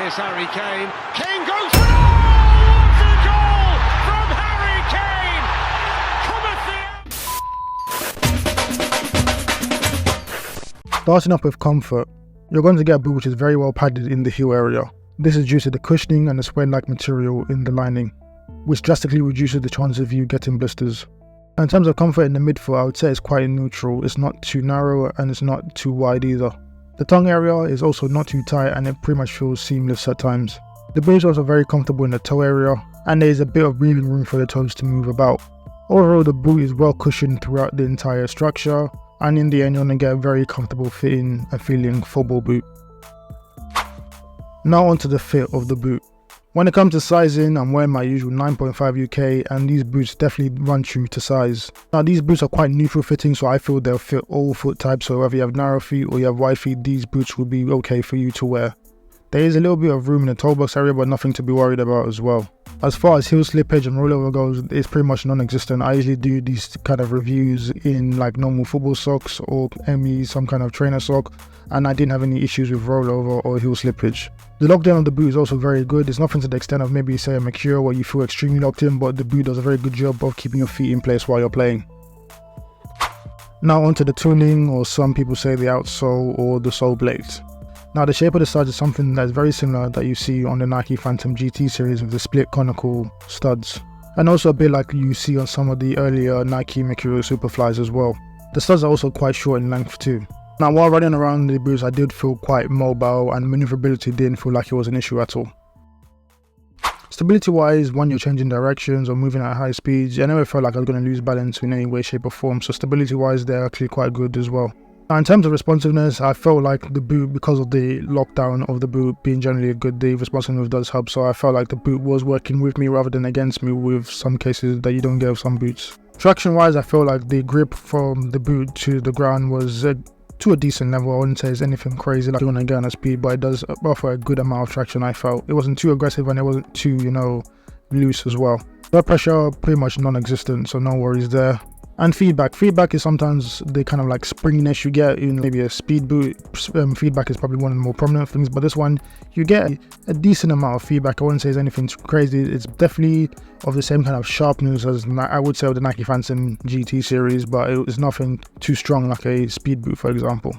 Here's Harry Kane. Kane goes for what a goal from Harry Kane! Starting up with comfort, you're going to get a boot which is very well padded in the heel area. This is due to the cushioning and the suede-like material in the lining, which drastically reduces the chance of you getting blisters. And in terms of comfort in the midfoot, I would say it's quite neutral. It's not too narrow and it's not too wide either. The tongue area is also not too tight and it pretty much feels seamless at times. The boot is also very comfortable in the toe area and there is a bit of breathing room for the toes to move about. Overall, the boot is well cushioned throughout the entire structure, and in the end you're going to get a very comfortable fitting and feeling football boot. Now onto the fit of the boot. When it comes to sizing, I'm wearing my usual 9.5 UK and these boots definitely run true to size. Now these boots are quite neutral fitting, so I feel they'll fit all foot types, so whether you have narrow feet or you have wide feet, these boots will be okay for you to wear. There is a little bit of room in the toe box area, but nothing to be worried about as well. As far as heel slippage and rollover goes, it's pretty much non-existent. I usually do these kind of reviews in like normal football socks or some kind of trainer sock, and I didn't have any issues with rollover or heel slippage. The lockdown of the boot is also very good. It's nothing to the extent of maybe say a Mercure where you feel extremely locked in, but the boot does a very good job of keeping your feet in place while you're playing. Now onto the tuning, or some people say the outsole or the sole blades. Now the shape of the studs is something that's very similar that you see on the Nike Phantom GT series with the split conical studs, and also a bit like you see on some of the earlier Nike Mercurial Superflies as well. The studs are also quite short in length too. Now while running around the boots I did feel quite mobile and maneuverability didn't feel like it was an issue at all. Stability wise, when you're changing directions or moving at high speeds, I never felt like I was going to lose balance in any way, shape or form, so stability wise they're actually quite good as well. Now in terms of responsiveness, I felt like the boot, because of the lockdown of the boot being generally good, the responsiveness does help, so I felt like the boot was working with me rather than against me with some cases that you don't get with some boots. Traction wise, I feel like the grip from the boot to the ground was to a decent level. I wouldn't say it's anything crazy like you want to get on a speed, but it does offer a good amount of traction. I felt it wasn't too aggressive and it wasn't too, loose as well. Blood pressure pretty much non-existent, so no worries there. And feedback is sometimes the kind of like springiness you get in maybe a speed boot. Feedback is probably one of the more prominent things, but this one you get a decent amount of feedback. I wouldn't say it's anything too crazy. It's definitely of the same kind of sharpness as I would say with the Nike Phantom GT series, but it's nothing too strong like a speed boot, for example.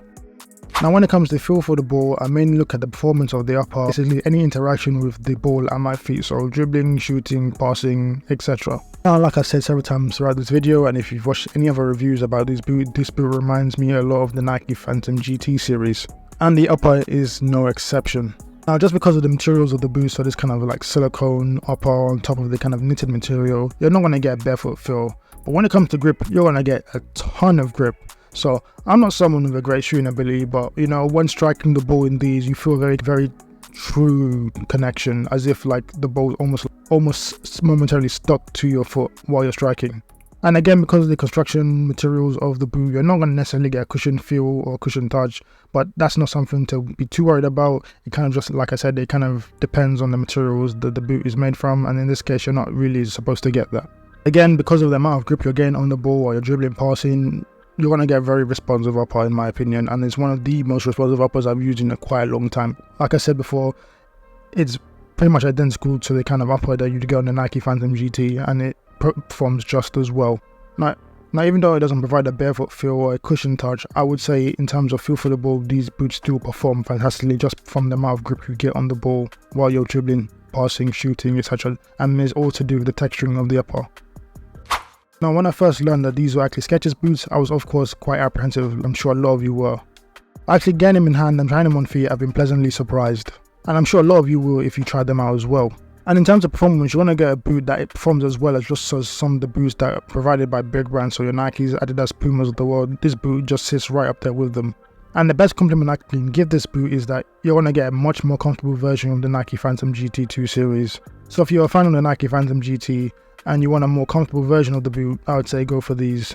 Now when it comes to feel for the ball, I mainly look at the performance of the upper, basically any interaction with the ball at my feet, so dribbling, shooting, passing, etc. Now like I said several times throughout this video, and if you've watched any other reviews about this boot reminds me a lot of the Nike Phantom GT series, and the upper is no exception. Now just because of the materials of the boot, so this kind of like silicone upper on top of the kind of knitted material, you're not going to get barefoot feel, but when it comes to grip, you're going to get a ton of grip. So I'm not someone with a great shooting ability, but when striking the ball in these, you feel a very, very true connection, as if like the ball almost momentarily stuck to your foot while you're striking. And again, because of the construction materials of the boot, you're not going to necessarily get a cushion feel or cushion touch, but that's not something to be too worried about. It kind of just, like I said, it kind of depends on the materials that the boot is made from, and in this case you're not really supposed to get that. Again, because of the amount of grip you're getting on the ball while you're dribbling, passing, you're going to get a very responsive upper in my opinion, and it's one of the most responsive uppers I've used in a quite long time. Like I said before, it's pretty much identical to the kind of upper that you'd get on the Nike Phantom GT, and it performs just as well. Now even though it doesn't provide a barefoot feel or a cushion touch, I would say in terms of feel for the ball, these boots still perform fantastically just from the amount of grip you get on the ball while you're dribbling, passing, shooting, etc. And it's all to do with the texturing of the upper. Now when I first learned that these were actually Skechers boots, I was of course quite apprehensive. I'm sure a lot of you were. Actually getting them in hand and trying them on feet, I've been pleasantly surprised. And I'm sure a lot of you will if you try them out as well. And in terms of performance, you want to get a boot that it performs as well as just as some of the boots that are provided by big brands, so your Nikes, Adidas, Pumas of the world. This boot just sits right up there with them. And the best compliment I can give this boot is that you're going to get a much more comfortable version of the Nike Phantom GT2 series. So if you're a fan of the Nike Phantom GT and you want a more comfortable version of the boot, I would say go for these.